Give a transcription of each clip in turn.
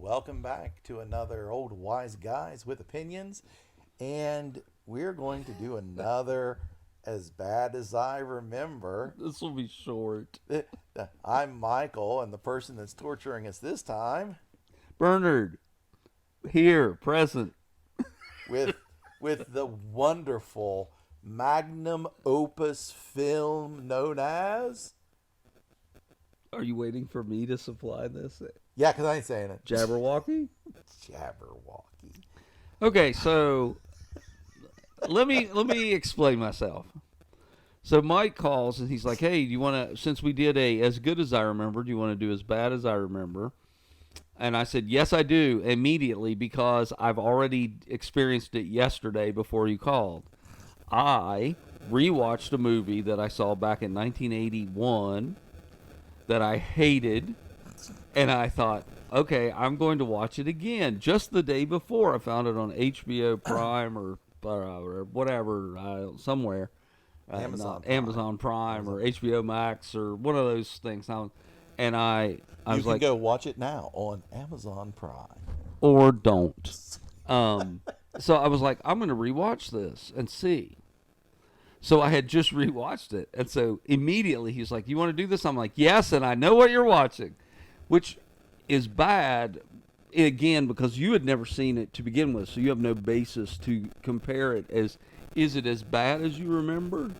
welcome back to another Old Wise Guys with Opinions. And we're going to do another As Bad as I Remember. This will be short. I'm Michael, and the person that's torturing us this time Bernard, here, present. with the wonderful magnum opus film known as. Are you waiting for me to supply this? Yeah, because I ain't saying it. Jabberwocky? Jabberwocky. Okay, so let me explain myself. So Mike calls and he's like, "Hey, do you want to? Since we did a as good as I remember, do you want to do as bad as I remember?" And I said, "Yes, I do." Immediately because I've already experienced it yesterday before you called. I rewatched a movie that I saw back in 1981 that I hated, and I thought, okay, I'm going to watch it again. Just the day before, I found it on HBO Prime or whatever, somewhere. Amazon Prime. Amazon Prime or HBO Max or one of those things. And I You was can like, go watch it now on Amazon Prime. or don't. So I was like, I'm going to rewatch this and see. So I had just rewatched it. And so immediately he's like, "You want to do this?" I'm like, "Yes, and I know what you're watching," which is bad, again, because you had never seen it to begin with. So you have no basis to compare it as, is it as bad as you remember?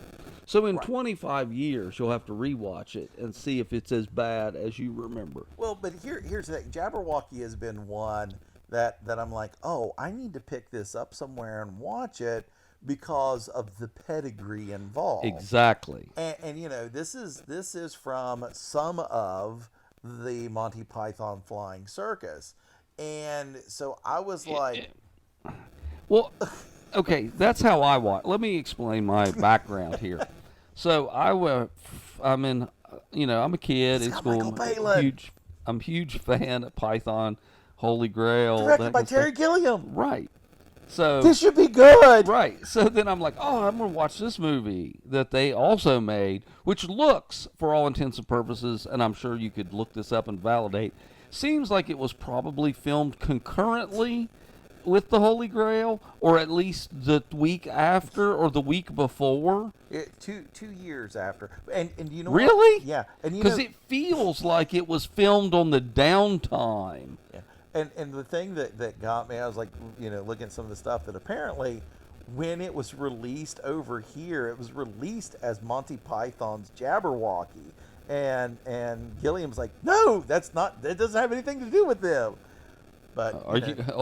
So in Right. 25 years, you'll have to rewatch it and see if it's as bad as you remember. Well, but here's the thing. Jabberwocky has been one that I'm like, oh, I need to pick this up somewhere and watch it because of the pedigree involved. Exactly. And this is from some of the Monty Python Flying Circus, and so I was like, Well, okay, that's how I watch. Let me explain my background here. So I'm in, I'm a kid It's in got school. Michael Palin. I'm a huge fan of Python, Holy Grail. directed that by kind of stuff. Terry Gilliam. Right. So This should be good. right. So then I'm like, oh, I'm gonna watch this movie that they also made, which looks, for all intents and purposes, and I'm sure you could look this up and validate, seems like it was probably filmed concurrently with the Holy Grail, or at least the week after or the week before. Two years after, and you know Really? what? Yeah, and Because it feels like it was filmed on the downtime. yeah. And the thing that got me, I was like, looking at some of the stuff that apparently, when it was released over here, it was released as Monty Python's Jabberwocky, and Gilliam's like, no, that doesn't have anything to do with them. But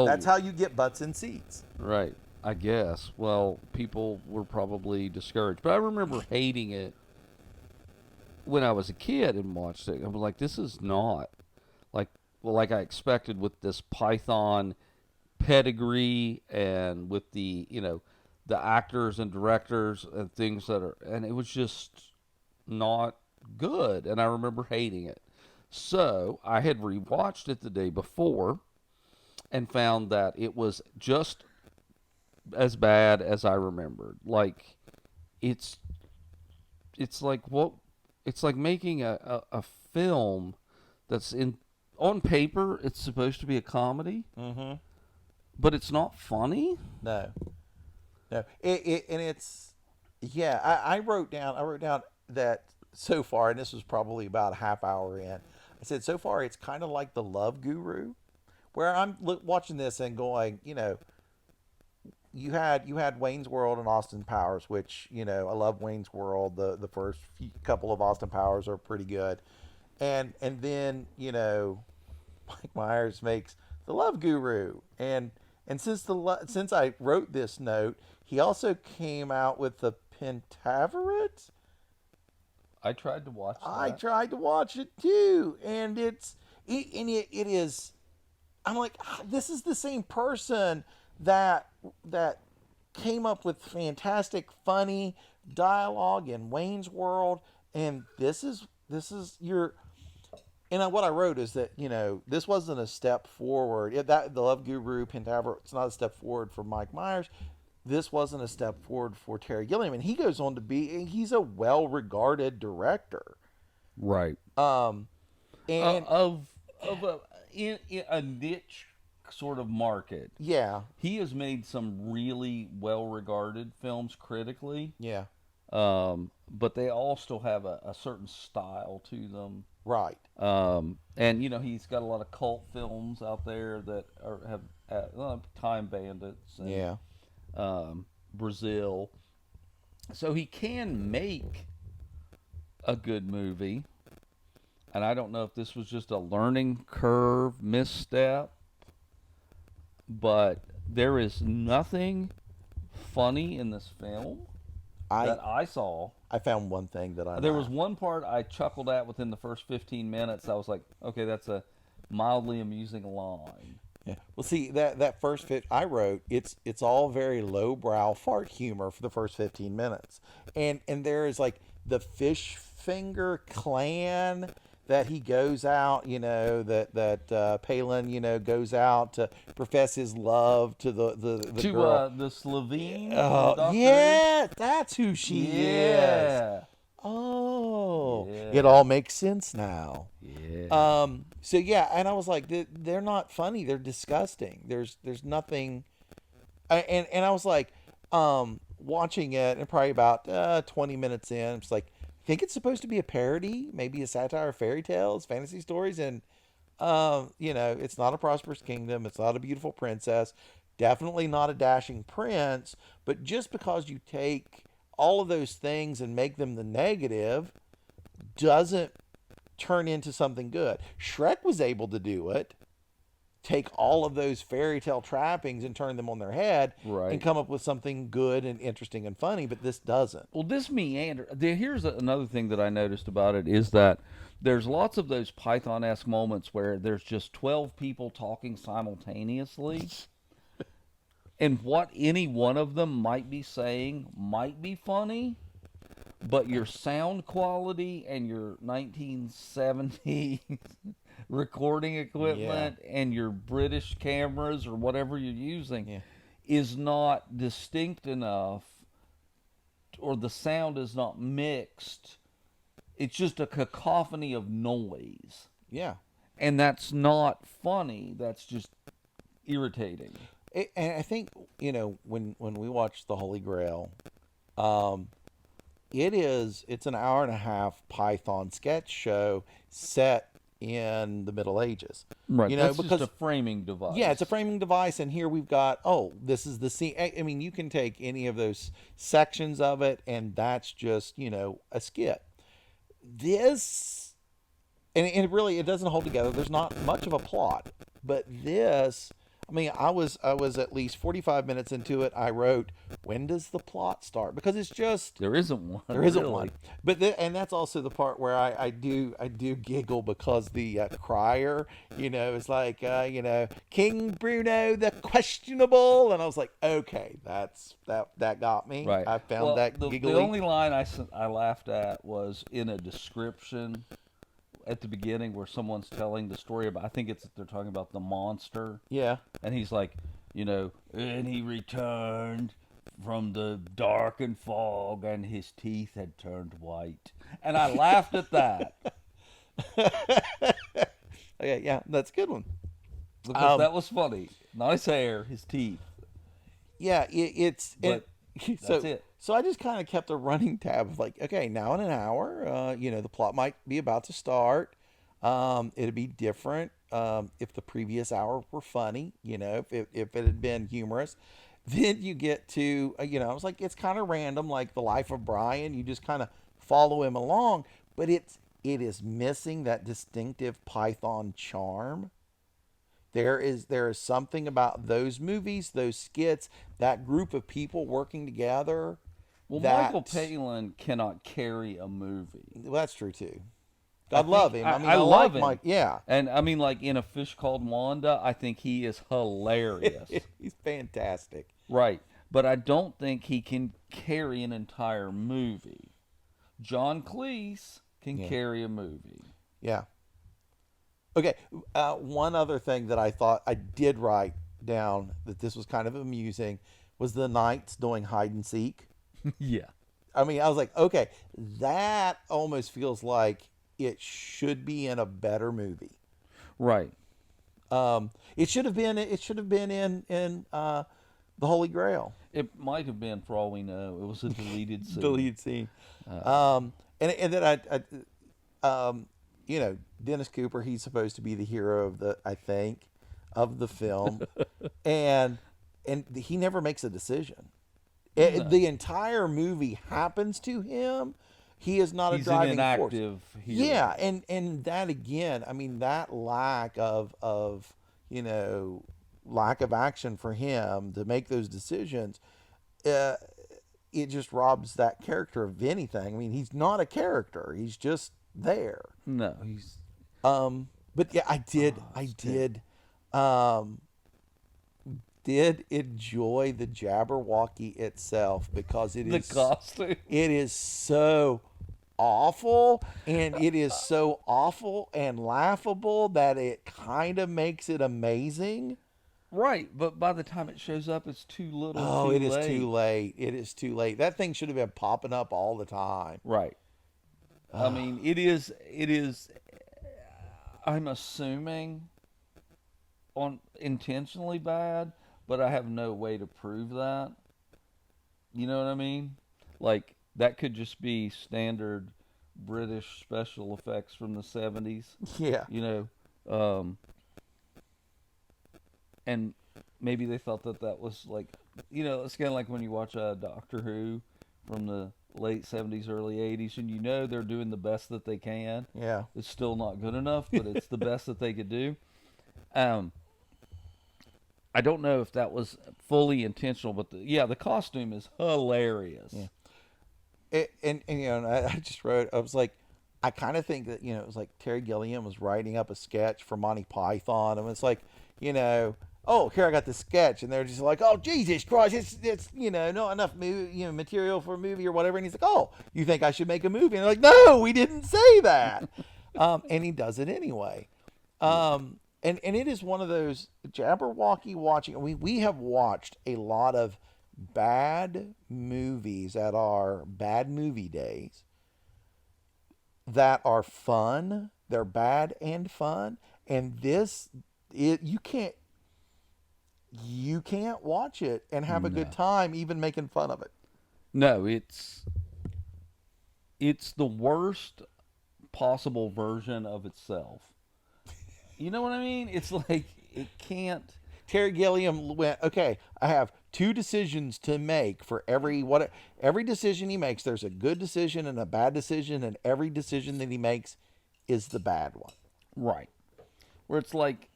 that's how you get butts in seats. Right, I guess. Well, people were probably discouraged. But I remember hating it when I was a kid and watched it. I was like, this is not like I expected with this Python pedigree and with the actors and directors and things and it was just not good. And I remember hating it. So I had rewatched it the day before and found that it was just as bad as I remembered. Like it's it's like what it's like making a film that's in on paper it's supposed to be a comedy, Mm-hmm. but it's not funny. No, no. And it's yeah. I wrote down that so far, and this was probably about a half hour in. I said so far it's kind of like the Love Guru, where I'm watching this and going, you had Wayne's World and Austin Powers, which I love Wayne's World. The first couple of Austin Powers are pretty good, and then Mike Myers makes the Love Guru, and since I wrote this note, he also came out with the Pentaveret. I tried to watch I that. tried to watch it too, and it is. I'm like, this is the same person that came up with fantastic, funny dialogue in Wayne's World, and this is your. And what I wrote is that this wasn't a step forward. That the Love Guru Pentaver, it's not a step forward for Mike Myers. This wasn't a step forward for Terry Gilliam, and he goes on to he's a well-regarded director. Right. Um, and of in a niche sort of market. Yeah. He has made some really well-regarded films critically, Yeah. but they all still have a certain style to them. Right. And he's got a lot of cult films out there that have Time Bandits and Yeah. Brazil, so he can make a good movie. And I don't know if this was just a learning curve misstep, but there is nothing funny in this film that I saw. I found one thing that I There was laughed. one part I chuckled at within the first 15 minutes. I was like, okay, that's a mildly amusing line. Yeah. Well, see that first fit I wrote, it's all very lowbrow fart humor for the first 15 minutes, and there is like the fish finger clan that he goes out, that Palin, goes out to profess his love to the To girl. the Slovene Oh, doctor. yeah, that's who she is. Yeah. Oh, Yeah. it all makes sense now. Yeah. So yeah, and I was like, they're not funny. They're disgusting. There's nothing. And I was like, watching it, and probably about 20 minutes in, it's like, I think it's supposed to be a parody, maybe a satire of fairy tales, fantasy stories, and it's not a prosperous kingdom. It's not a beautiful princess. Definitely not a dashing prince. But just because you take all of those things and make them the negative doesn't turn into something good. Shrek was able to do it. Take all of those fairy tale trappings and turn them on their head Right. and come up with something good and interesting and funny, but this doesn't. Well, this meander. Here's another thing that I noticed about it is that there's lots of those Python-esque moments where there's just 12 people talking simultaneously. And what any one of them might be saying might be funny, but your sound quality and your 1970s recording equipment and your British cameras or whatever you're using is not distinct enough, or the sound is not mixed. It's just a cacophony of noise. Yeah. And that's not funny. That's just irritating. And I think, when we watch The Holy Grail, it's an hour and a half Python sketch show set in the Middle Ages. Right. That's because just a framing device. yeah, it's a framing device, and here we've got, this is the scene. I mean, you can take any of those sections of it, and that's just, a skit. This, and it doesn't hold together. There's not much of a plot, but this, I mean, I was at least 45 minutes into it. I wrote, when does the plot start? Because it's just, there isn't one. there isn't really. one. But and that's also the part where I do giggle, because the crier, is like, King Bruno the questionable, and I was like, okay, that got me. Right. I found that giggly. The only line I laughed at was in a description at the beginning where someone's telling the story about, I think they're talking about the monster. Yeah. And he's like, and he returned from the darkened fog and his teeth had turned white. And I laughed at that. Okay, yeah, that's a good one. Because that was funny. Not his hair, his teeth. Yeah, it's But that's it. So I just kind of kept a running tab of like, okay, now in an hour, the plot might be about to start. It'd be different if the previous hour were funny, if it had been humorous. Then you get to, I was like, it's kind of random, like the life of Brian. You just kind of follow him along, but it is missing that distinctive Python charm. There is something about those movies, those skits, that group of people working together. Well, Michael Palin cannot carry a movie. Well, that's true too. God love him. I mean, I love him. Mike. Yeah, And I mean, like in A Fish Called Wanda, I think he is hilarious. he's fantastic. Right. But I don't think he can carry an entire movie. John Cleese can carry a movie. Yeah. Okay. One other thing that I thought I did write down that this was kind of amusing was the knights doing hide and seek. Yeah. I mean, I was like, okay, that almost feels like it should be in a better movie. Right. It should have been. It should have been in the Holy Grail. It might have been, for all we know. It was a deleted scene. Deleted scene. And then Dennis Cooper. He's supposed to be the hero of the film, and he never makes a decision. No. The entire movie happens to him. He is not He's a driving an force. inactive hero. Yeah, and that again, I mean, that lack of lack of action for him to make those decisions, it just robs that character of anything. I mean, he's not a character; he's just there. No, he's But yeah, I did enjoy the Jabberwocky itself because the costume. it is so awful, and it is so awful and laughable that it kind of makes it amazing. Right, but by the time it shows up, it's too little. Oh, too it is late. too late. It is too late. That thing should have been popping up all the time. Right. I mean, it is. I'm assuming on intentionally bad, but I have no way to prove that. You know what I mean? Like that could just be standard British special effects from the 70s. Yeah. You know, and maybe they thought that was like, it's kind of like when you watch Doctor Who from the late 70s, early 80s, and they're doing the best that they can. Yeah. It's still not good enough, but it's the best that they could do. I don't know if that was fully intentional, but the costume is hilarious. Yeah. And I just wrote, I was like, I kind of think that, it was like Terry Gilliam was writing up a sketch for Monty Python, and it's like, oh, here I got the sketch, and they're just like, oh, Jesus Christ, it's not enough material for a movie or whatever, and he's like, oh, you think I should make a movie? And they're like, no, we didn't say that. And he does it anyway. And it is one of those Jabberwocky watching. We have watched a lot of bad movies at our bad movie days that are fun. They're bad and fun. And you can't watch it and have a good time even making fun of it. No, it's the worst possible version of itself. You know what I mean? It's like it can't. Terry Gilliam went, okay, I have two decisions to make for every decision he makes. There's a good decision and a bad decision, and every decision that he makes is the bad one. Right. Where it's like,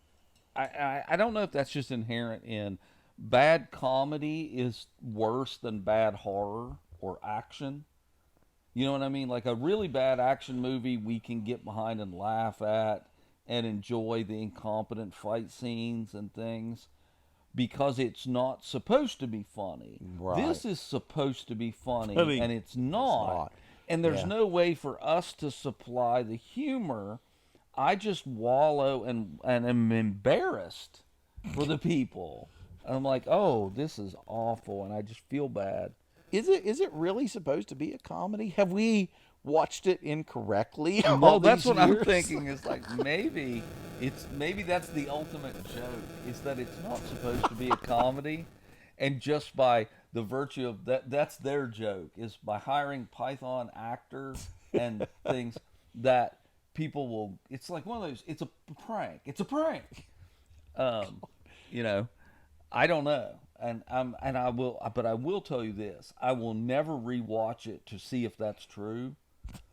I don't know if that's just inherent in bad comedy is worse than bad horror or action. You know what I mean? Like a really bad action movie we can get behind and laugh at and enjoy the incompetent fight scenes and things because it's not supposed to be funny. Right. This is supposed to be funny. And it's not. And there's Yeah. no way for us to supply the humor. I just wallow and am embarrassed for the people. And I'm like, oh, this is awful, and I just feel bad. Is it really supposed to be a comedy? Have we watched it incorrectly? Well, that's what I'm thinking. Is like maybe that's the ultimate joke. Is that it's not supposed to be a comedy, and just by the virtue of that's their joke is by hiring Python actors and things that people will. It's like one of those. It's a prank. It's a prank. I don't know. And I will tell you this: I will never rewatch it to see if that's true.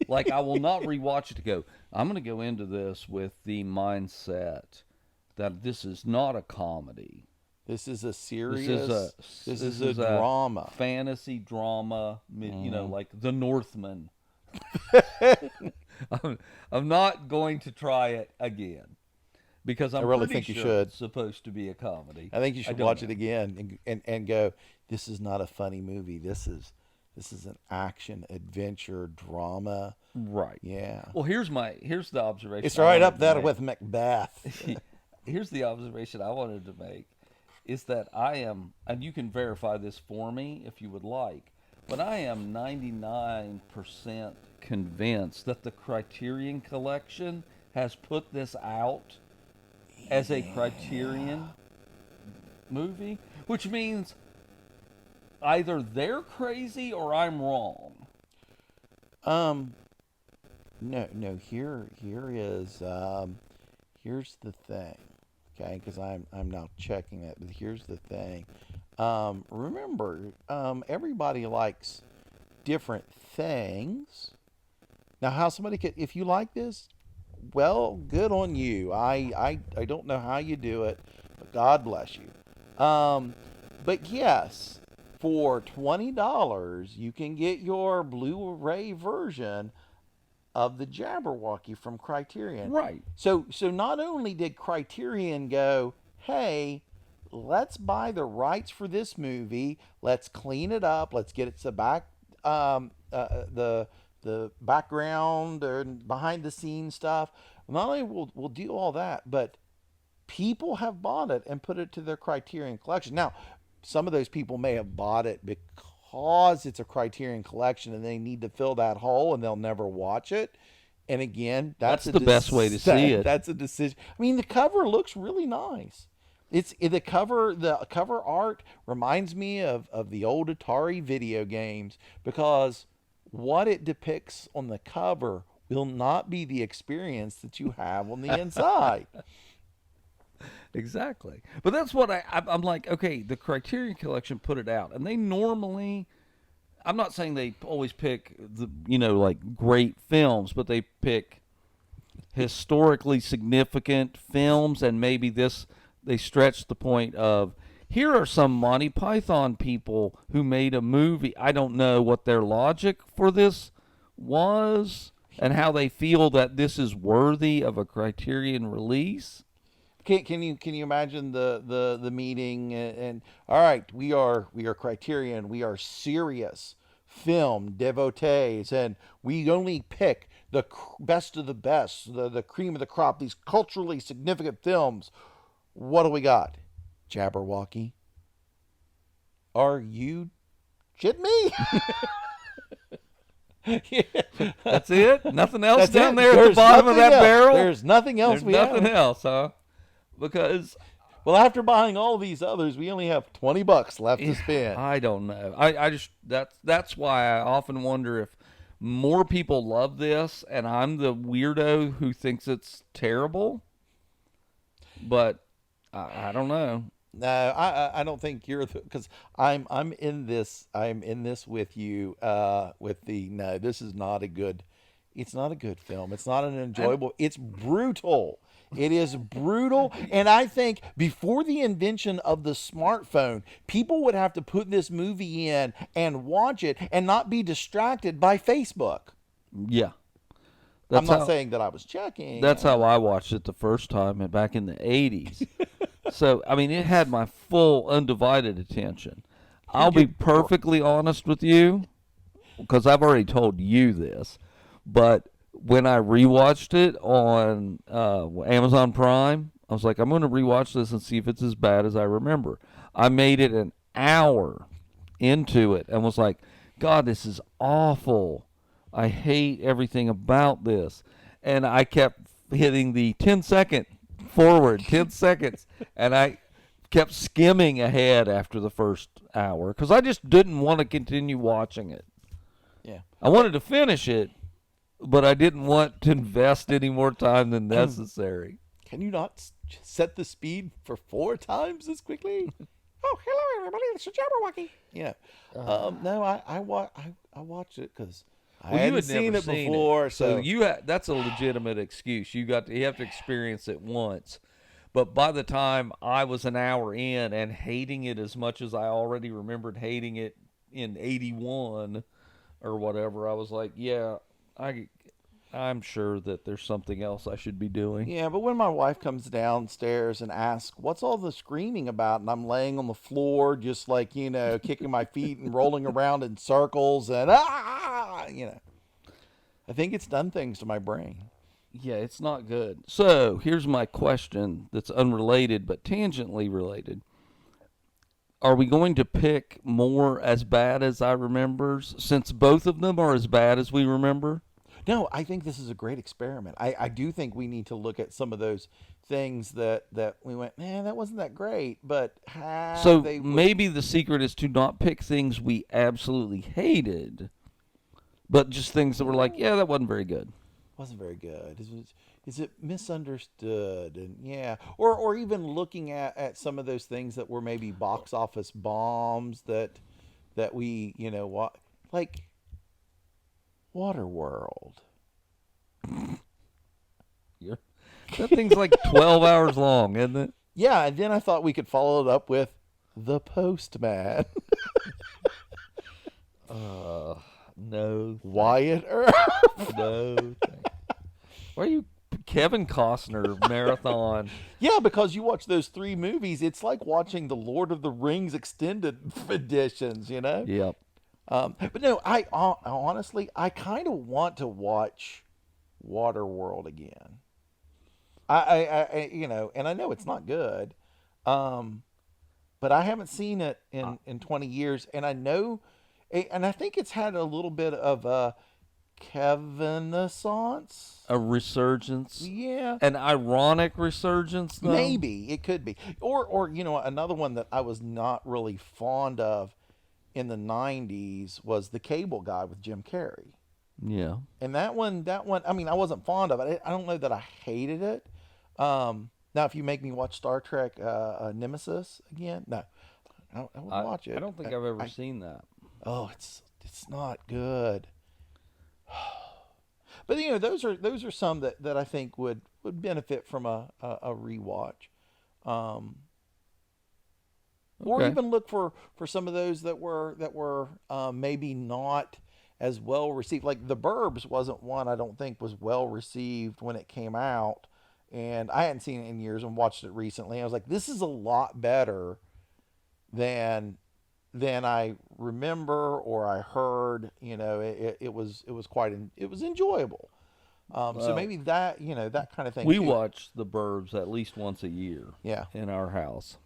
Like I will not rewatch it to go. I'm going to go into this with the mindset that this is not a comedy. This is a serious. This is a drama, fantasy drama. Like The Northman. I'm not going to try it again. Because I really think you should. It's supposed to be a comedy. I think you should watch it again and go, this is not a funny movie. This is an action adventure drama. Right. Yeah. Well, here's the observation. It's right up there with Macbeth. Here's the observation I wanted to make is that I am, and you can verify this for me if you would like, but I am 99% convinced that the Criterion Collection has put this out as a Criterion movie, which means either they're crazy or I'm wrong. Um, no. Here's the thing, okay? Because I'm now checking it, but here's the thing. Remember, everybody likes different things. Now, how somebody could, if you like this, well, good on you. I don't know how you do it, but God bless you. But yes, for $20, you can get your Blu-ray version of the Jabberwocky from Criterion. Right. So not only did Criterion go, hey, let's buy the rights for this movie, let's clean it up, let's get it to back the background and behind the scenes stuff. Not only will we'll do all that, but people have bought it and put it to their Criterion collection. Now, some of those people may have bought it because it's a Criterion collection and they need to fill that hole and they'll never watch it. And again, That's the best way to see it. That's a decision. I mean, the cover looks really nice. It's the cover. The cover art reminds me of the old Atari video games because what it depicts on the cover will not be the experience that you have on the inside. Exactly. But that's what I'm like, okay, the Criterion Collection put it out. And they normally, I'm not saying they always pick the, like great films, but they pick historically significant films. And maybe they stretch the point of, here are some Monty Python people who made a movie. I don't know what their logic for this was and how they feel that this is worthy of a Criterion release. Can you imagine the meeting and all right, we are Criterion, we are serious film devotees, and we only pick the best of the best, the cream of the crop, these culturally significant films. What do we got? Jabberwocky. Are you shitting me? Yeah. That's it? Nothing else That's down it. there at There's the bottom of nothing that else. barrel? There's nothing else There's nothing have. else, huh? Because well, after buying all these others, we only have $20 left to spend. I don't know. I just that's why I often wonder if more people love this and I'm the weirdo who thinks it's terrible. But I don't know. No, I don't think you're because I'm in this with you with the no, this is not a good, it's not a good film, it's not an enjoyable, it's brutal. It is brutal. And I think before the invention of the smartphone, people would have to put this movie in and watch it and not be distracted by Facebook. Yeah. I'm not saying that I was checking. That's how I watched it the first time back in the 80s. So, I mean, it had my full undivided attention. I'll be perfectly honest with you, because I've already told you this, but when I rewatched it on Amazon Prime, I was like, I'm going to rewatch this and see if it's as bad as I remember. I made it an hour into it and was like, God, this is awful. I hate everything about this. And I kept hitting the 10-second forward, 10 seconds, and I kept skimming ahead after the first hour because I just didn't want to continue watching it. Yeah. I wanted to finish it, but I didn't want to invest any more time than necessary. Can you not set the speed for 4 times as quickly? Oh, hello everybody, it's Jabberwocky. Yeah. No, I watched it because I hadn't seen it before. So that's a legitimate excuse. You have to experience it once. But by the time I was an hour in and hating it as much as I already remembered hating it in 81 or whatever, I was like, yeah, I'm sure that there's something else I should be doing. Yeah, but when my wife comes downstairs and asks, what's all the screaming about? And I'm laying on the floor just like, kicking my feet and rolling around in circles and, I think it's done things to my brain. Yeah, it's not good. So here's my question that's unrelated but tangentially related. Are we going to pick more as bad as I remember, since both of them are as bad as we remember? No, I think this is a great experiment. I do think we need to look at some of those things that we went, man, that wasn't that great, but how So they would maybe the secret is to not pick things we absolutely hated, but just things that were like, yeah, that wasn't very good. wasn't very good. Is it misunderstood? And yeah, or even looking at some of those things that were maybe box office bombs that we what like Waterworld. You're, that thing's like 12 hours long, isn't it? Yeah, and then I thought we could follow it up with The Postman. No, Wyatt Earp. no. Why are you Kevin Costner marathon? Yeah, because you watch those 3 movies, it's like watching the Lord of the Rings extended editions, you know? Yep. But no, I honestly, I kind of want to watch Waterworld again. And I know it's not good, but I haven't seen it in 20 years, and I know, and I think it's had a little bit of a Kevinessence. A resurgence. Yeah, An ironic resurgence, though. maybe it could be, or another one that I was not really fond of in the 90s was The Cable Guy with Jim Carrey. Yeah. And that one, I mean, I wasn't fond of it. I don't know that I hated it. Now, if you make me watch Star Trek Nemesis again, no, I would watch it. I don't think I've ever seen that. Oh, it's not good. But those are some that I think would benefit from a rewatch. Or Okay. even look for some of those that were maybe not as well received. Like The Burbs wasn't one I don't think was well received when it came out, and I hadn't seen it in years and watched it recently. I was like, this is a lot better than I remember or I heard. It was it was enjoyable. So Well, maybe that kind of thing. we too. watch The Burbs at least once a year Yeah. in our house.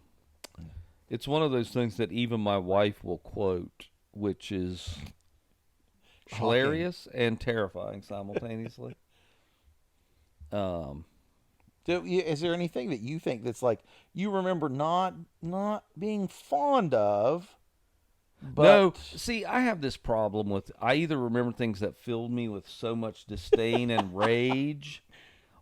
It's one of those things that even my wife will quote, which is Shocking. hilarious and terrifying simultaneously. Is there anything that you think that's like you remember not being fond of? But No, see, I have this problem with I either remember things that filled me with so much disdain and rage,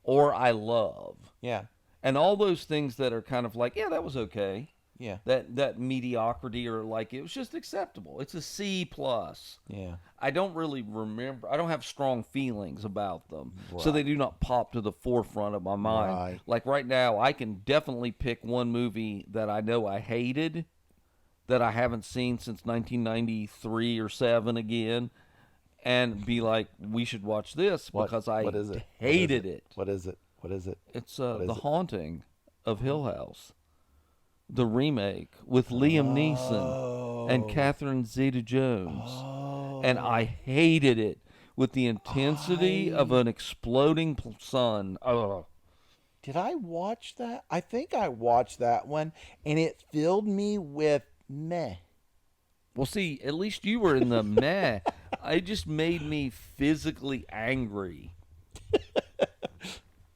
or I love. yeah, And all those things that are kind of like, yeah, that was okay. yeah, That mediocrity, or like it was just acceptable. It's a C plus. yeah. I don't really remember. I don't have strong feelings about them, so Right. they do not pop to the forefront of my mind. Right. Like right now, I can definitely pick one movie that I know I hated, that I haven't seen since 1993 or 7 again, and be like, we should watch this because I what is it? hated it. What is it? What is it? It's is The it? Haunting of Hill House, the remake with Liam Neeson and Catherine Zeta-Jones. Oh. And I hated it with the intensity of an exploding sun. Oh, Did I watch that? I think I watched that one, and it filled me with meh. well, see, at least you were in the meh. It just made me physically angry.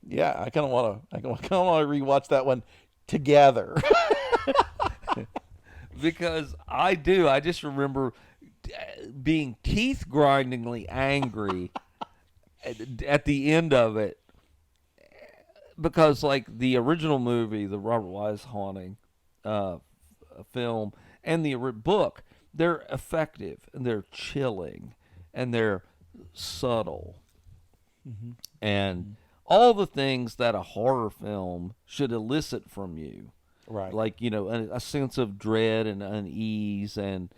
Yeah, I kind of want to. I kind of want to rewatch that one together. Because I do. I just remember being teeth grindingly angry at the end of it. Because, like, the original movie, the Robert Wise Haunting film, and the book, they're effective, and they're chilling, and they're subtle. And all the things that a horror film should elicit from you. Right. Like, a sense of dread and unease, and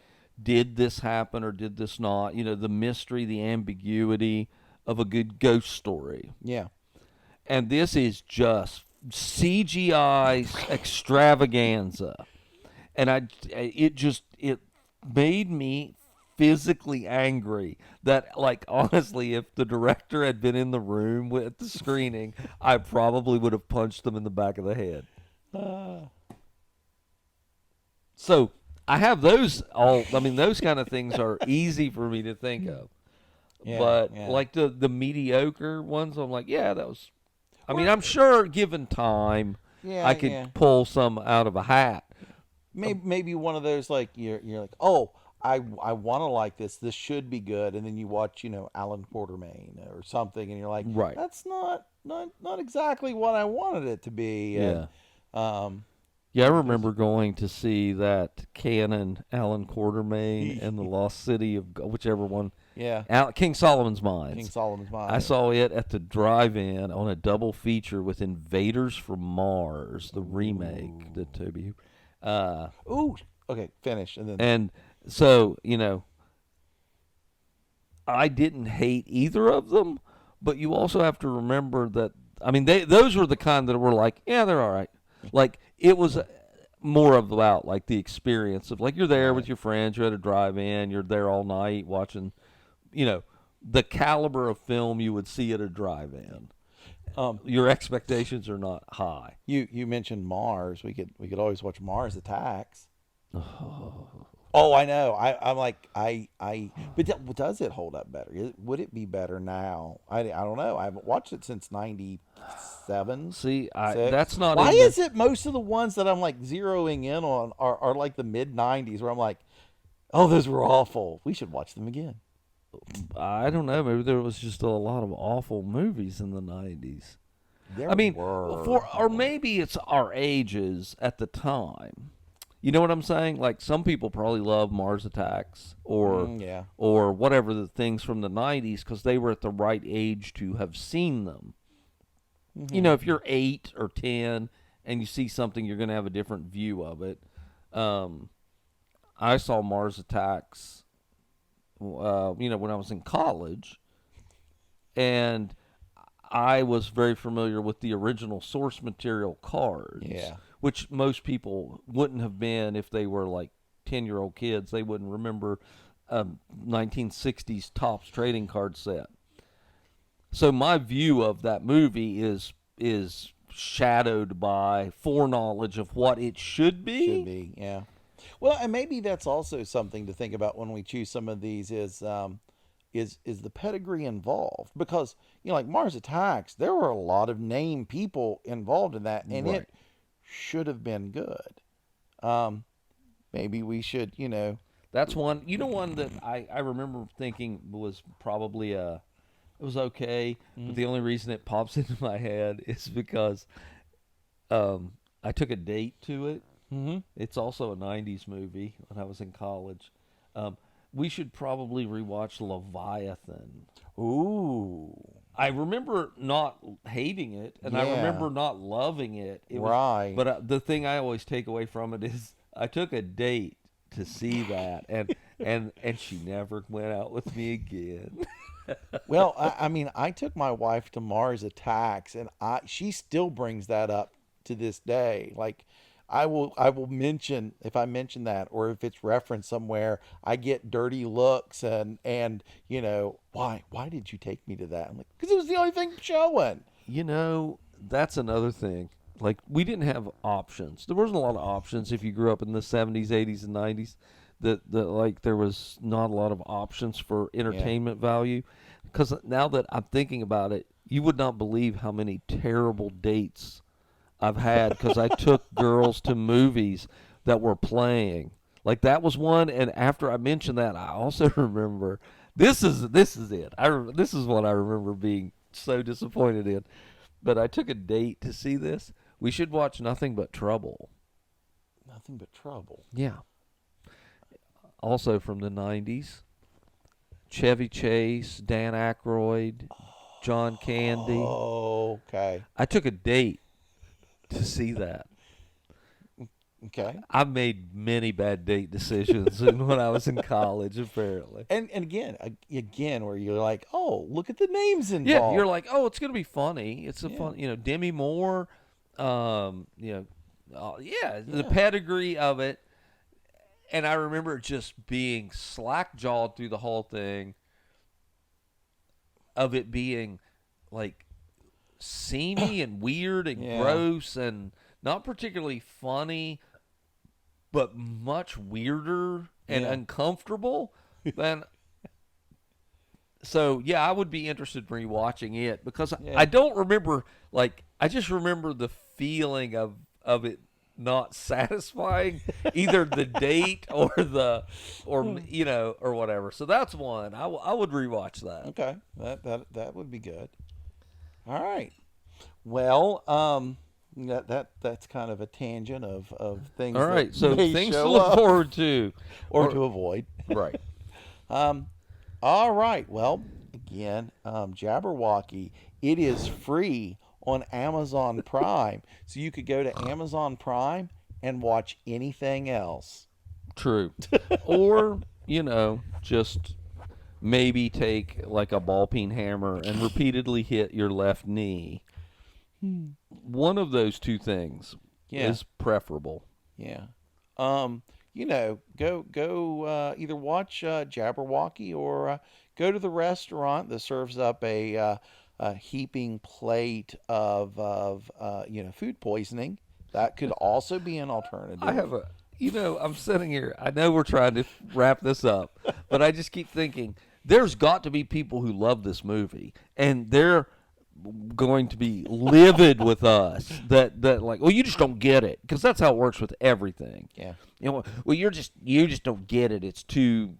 did this happen or did this not? The mystery, the ambiguity of a good ghost story. Yeah. And this is just CGI extravaganza. And it made me physically angry that, like, honestly, if the director had been in the room with the screening, I probably would have punched them in the back of the head. So I have those those kind of things are easy for me to think of. Yeah, but yeah. like the mediocre ones, I'm like, yeah, that was. I mean, I'm sure given time, I Yeah, could yeah. pull some out of a hat. Maybe one of those like you're like, oh, I want to like this. This should be good, and then you watch Alan Quartermain or something, and you're like, Right. that's not exactly what I wanted it to be, and Yeah. um, Yeah, I there's remember going to see that Canon Alan Quartermain and the Lost City of whichever one, yeah, King Solomon's King Mines. Solomon's I Mine. saw it at the drive-in on a double feature with Invaders from Mars, the remake that Toby. Uh, Ooh, okay, finish, and then and so I didn't hate either of them, but you also have to remember that. I mean, those were the kind that were like, yeah, they're all right. Like it was more of about like the experience of like you're there right. with your friends, you're at a drive-in, you're there all night watching, you know, the caliber of film you would see at a drive-in. Um, Your expectations are not high. you mentioned Mars. We could always watch Mars Attacks. Oh, I know. I'm like but does it hold up better? Would it be better now? I don't know. I haven't watched it since '97, See, six. that's not Why in the. is it most of the ones that I'm like zeroing in on are like the mid '90s where I'm like, oh, those were awful. We should watch them again. I don't know. Maybe there was just a lot of awful movies in the '90s. There I mean, were. or maybe it's our ages at the time. You know what I'm saying? Like some people probably love Mars Attacks Yeah. or whatever the things from the '90s because they were at the right age to have seen them. You Hmm. know, if you're 8 or 10 and you see something, you're going to have a different view of it. Um, I saw Mars Attacks, when I was in college, and I was very familiar with the original source material cards, Yeah. which most people wouldn't have been if they were like 10-year-old kids. They wouldn't remember a 1960s Topps trading card set. So my view of that movie is shadowed by foreknowledge of what it should Should be. be. Yeah. Well, and maybe that's also something to think about when we choose some of these is the pedigree involved because like Mars Attacks, there were a lot of named people involved in that, and Right. it should have been good. Um, maybe we should That's one. You know, one that I remember thinking was probably it was okay, but mm, the only reason it pops into my head is because I took a date to it. mm-hmm. It's also a '90s movie when I was in college. Um, we should probably rewatch Leviathan. Ooh, I remember not hating it, and I yeah, remember not loving it. It was, right. but the thing I always take away from it is I took a date to see that, and she never went out with me again. Well, I mean, I took my wife to Mars Attacks, and she still brings that up to this day. Like, I will mention if I mention that, or if it's referenced somewhere, I get dirty looks, and why did you take me to that? I'm like, because it was the only thing showing. You know, that's another thing. Like we didn't have options. There wasn't a lot of options if you grew up in the '70s, '80s, and '90s. That like there was not a lot of options for Yeah. entertainment value. Because now that I'm thinking about it, you would not believe how many terrible dates I've had because I took girls to movies that were playing. Like that was one, and after I mentioned that, I also remember this is it. This is what I remember being so disappointed in. But I took a date to see this. We should watch Nothing But Trouble. Nothing but trouble. Yeah. Also from the '90s. Chevy Chase, Dan Aykroyd, John Candy. Oh, okay. I took a date to see that. Okay. I've made many bad date decisions when I was in college, apparently. And again, where you're like, oh, look at the names Yeah, you're involved. like, oh, it's gonna be funny. It's a Yeah. fun, Demi Moore, um, you know, yeah, the Yeah. pedigree of it. And I remember just being slack jawed through the whole thing, of it being like seamy and weird and Yeah. gross and not particularly funny, but much weirder and Yeah. uncomfortable than So yeah, I would be interested in rewatching it because Yeah. I don't remember, like, I just remember the feeling of it not satisfying either the date or or whatever. So that's one I would rewatch that. Okay, that would be good. All right. Well, that's kind of a tangent of All things that right, so may things to show look up forward to, or to avoid. right. Um, all right. Well, again, Jabberwocky. It is free on Amazon Prime, so you could go to Amazon Prime and watch anything else. True. Or, just maybe take like a ball peen hammer and repeatedly hit your left knee. One of those two things Yeah. is preferable. Yeah. Go either watch Jabberwocky or go to the restaurant that serves up a heaping plate of food poisoning. That could also be an I alternative. have I'm sitting here. I know we're trying to wrap this up, but I just keep thinking there's got to be people who love this movie, and they're going to be livid with us that like, well, you just don't get it, because that's how it works with everything. Yeah. Well, you just don't get it. It's too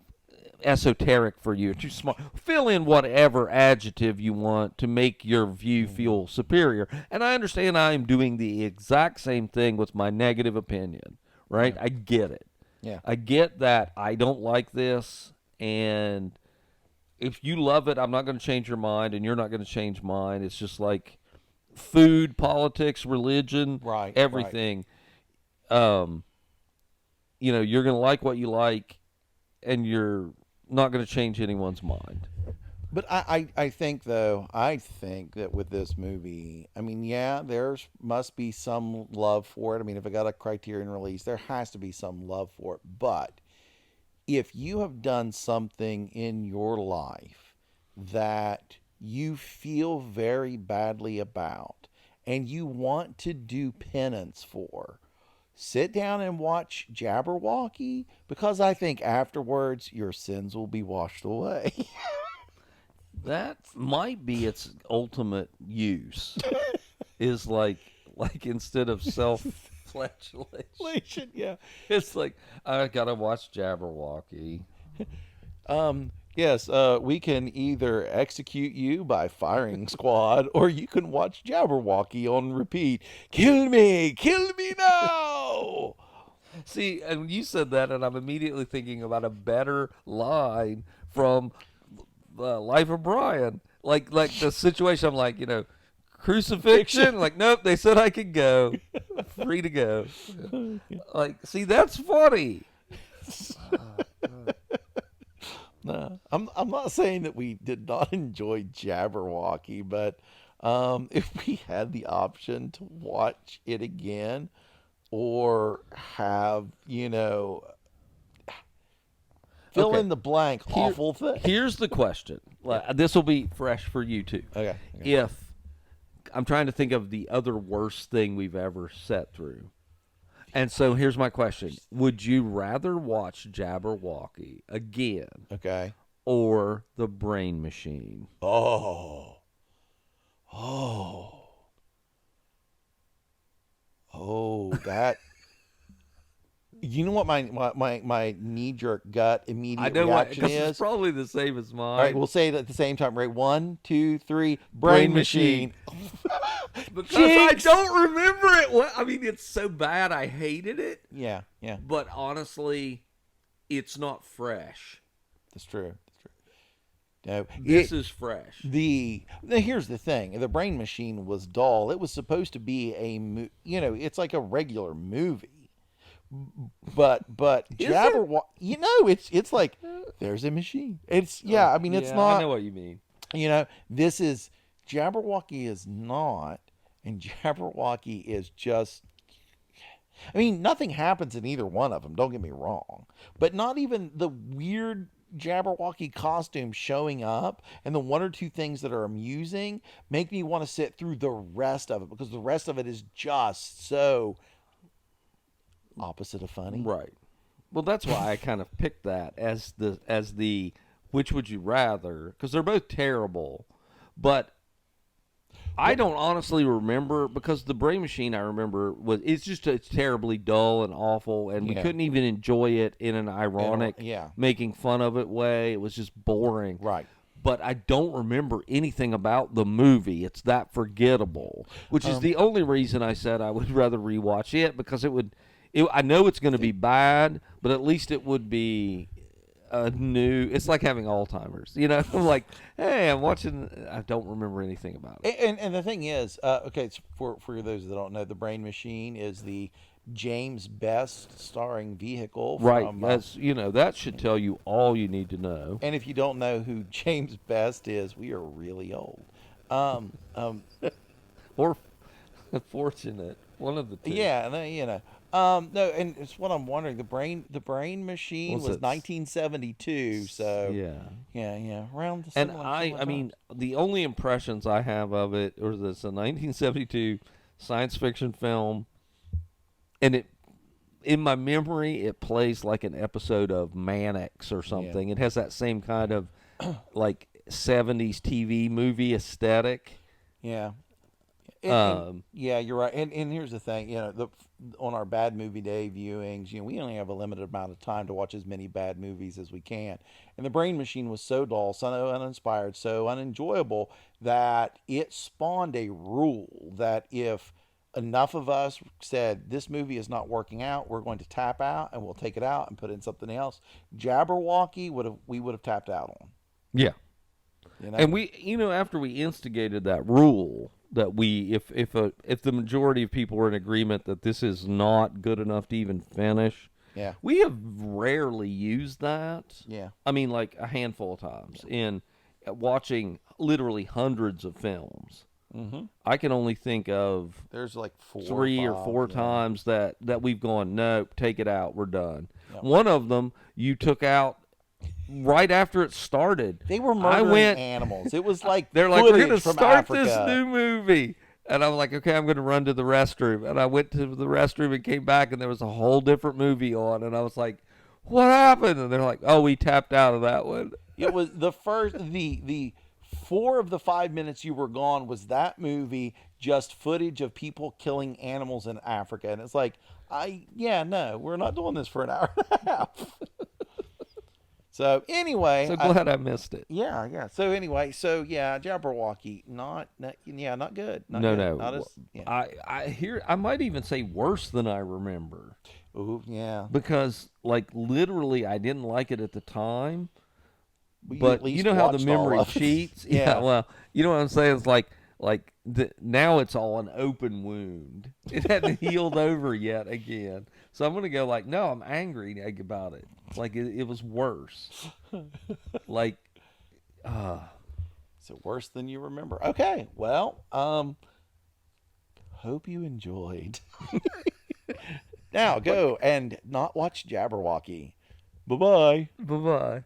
esoteric for you, too smart. Fill in whatever adjective you want to make your view feel superior. And I understand I am doing the exact same thing with my negative opinion, right? Yeah. I get it. Yeah. I get that I don't like this, and if you love it, I'm not going to change your mind, and you're not going to change mine. It's just like food, politics, religion, Right. everything. Um, you're going to like what you like, and you're not going to change anyone's mind. But I think that with this movie, I mean, yeah, there's must be some love for it. I mean, if it got a Criterion release, there has to be some love for it. But if you have done something in your life that you feel very badly about and you want to do penance for, sit down and watch Jabberwocky, because I think afterwards your sins will be washed away. That might be its ultimate use. Is like instead of self-flagellation, Yeah. it's like I gotta watch Jabberwocky. Yes, we can either execute you by firing squad, or you can watch Jabberwocky on repeat. Kill me now. See, and you said that, and I'm immediately thinking about a better line from the Life of Brian. Like the situation. I'm like, crucifixion. Like, nope. They said I could go, free to go. Like, see, that's funny. No, I'm not saying that we did not enjoy Jabberwocky, but if we had the option to watch it again, or have fill Okay. in the blank awful thing. Here's the question. This will be fresh for you too. Okay. If I'm trying to think of the other worst thing we've ever sat through. And so here's my question. Would you rather watch Jabberwocky again Okay. or The Brain Machine? Oh. Oh. Oh, that. You know what my knee jerk gut I immediate know what, reaction because is? it's probably the same as mine. All right, we'll say it at the same time. Right, 1, 2, 3. Brain machine. Because Jinx! I don't remember it. I mean, it's so bad I hated it. Yeah. But honestly, it's not fresh. That's true. No, This is fresh. Here's the thing. The Brain Machine was dull. It was supposed to be it's like a regular movie. But Is Jabberwocky, it's like there's a machine. It's I mean it's not. I know what you mean. This is Jabberwocky is not, and Jabberwocky is just. I mean, nothing happens in either one of them. Don't get me wrong, but not even the weird Jabberwocky costume showing up and the one or two things that are amusing make me want to sit through the rest of it, because the rest of it is just so opposite of funny. Right. Well, that's why I kind of picked that as the which would you rather? Because they're both terrible, but I don't honestly remember, because the Brain Machine I remember it's terribly dull and awful, and we Yeah. couldn't even enjoy it in an ironic, Yeah. making fun of it way. It was just boring. Right. But I don't remember anything about the movie. It's that forgettable, which is the only reason I said I would rather rewatch it, because I know it's going to be bad, but at least it would be it's like having Alzheimer's, I'm like, hey, I'm watching, I don't remember anything about it. And the thing is, okay, it's for those that don't know, the Brain Machine is the James Best starring vehicle. Right. From, That's that should tell you all you need to know. and if you don't know who James Best is, we are really old. Um, um, Or fortunate. One of the two. yeah, no, and it's what I'm wondering. The Brain Machine was it? 1972, so Yeah. around the And similar I times. mean, the only impressions I have of it is it's a 1972 science fiction film, and in my memory, it plays like an episode of Mannix or something. It has that same kind of like 70s TV movie aesthetic. Yeah. Yeah, you're right. And here's the thing, on our bad movie day viewings, we only have a limited amount of time to watch as many bad movies as we can. And the Brain Machine was so dull, so uninspired, so unenjoyable that it spawned a rule that if enough of us said this movie is not working out, we're going to tap out and we'll take it out and put in something else. Jabberwocky we would have tapped out on. Yeah. And we, after we instigated that rule, that if the majority of people were in agreement that this is not good enough to even finish, we have rarely used that. Yeah. I mean, like a handful of times in watching literally hundreds of films. Mm-hmm. I can only think of there's like three or four times that we've gone, nope, take it out, we're done. Yep. One of them you took out right after it started. They were murdering animals. It was like they're like, we're going to from start Africa. this new movie. And I'm like, okay, I'm going to run to the restroom. And I went to the restroom and came back, and there was a whole different movie on. And I was like, what happened? And they're like, oh, we tapped out of that one. It was the first, the 4 of the 5 minutes you were gone was that movie, just footage of people killing animals in Africa. And it's like, no, we're not doing this for an hour and a half. So anyway, so glad I missed it. Yeah. So anyway, Jabberwocky, not good. No. Not as, I might even say worse than I remember. Ooh, yeah. Because like literally, I didn't like it at the time. Well, but you know how the memory cheats. Yeah. Well, you know what I'm saying? It's like now it's all an open wound. It hadn't healed over yet again. So I'm gonna go like, no, I'm angry about it. Like it was worse. Like, so worse than you remember. Okay, well, hope you enjoyed. Now go and not watch Jabberwocky. Bye-bye. Bye-bye.